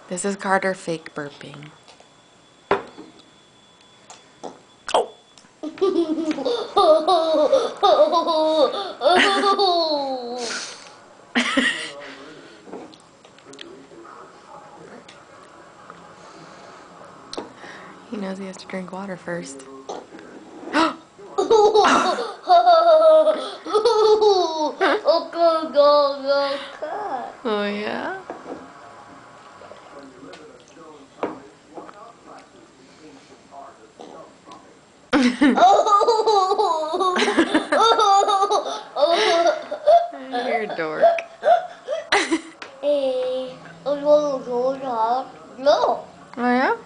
This is Carter fake burping. He knows he has to drink water first. Oh yeah? You're a dork. No. Oh yeah?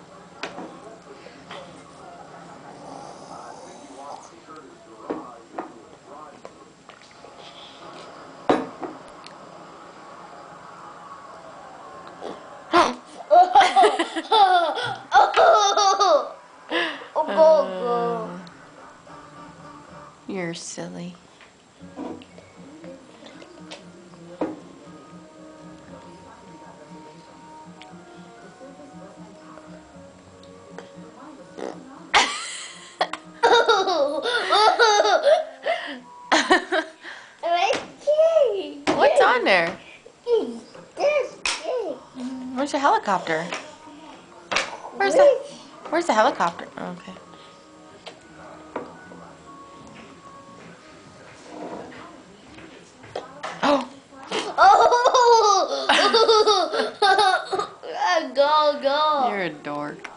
You're silly. What's on there? Where's the helicopter? Where's the helicopter? Oh, okay. Oh. Go. You're a dork.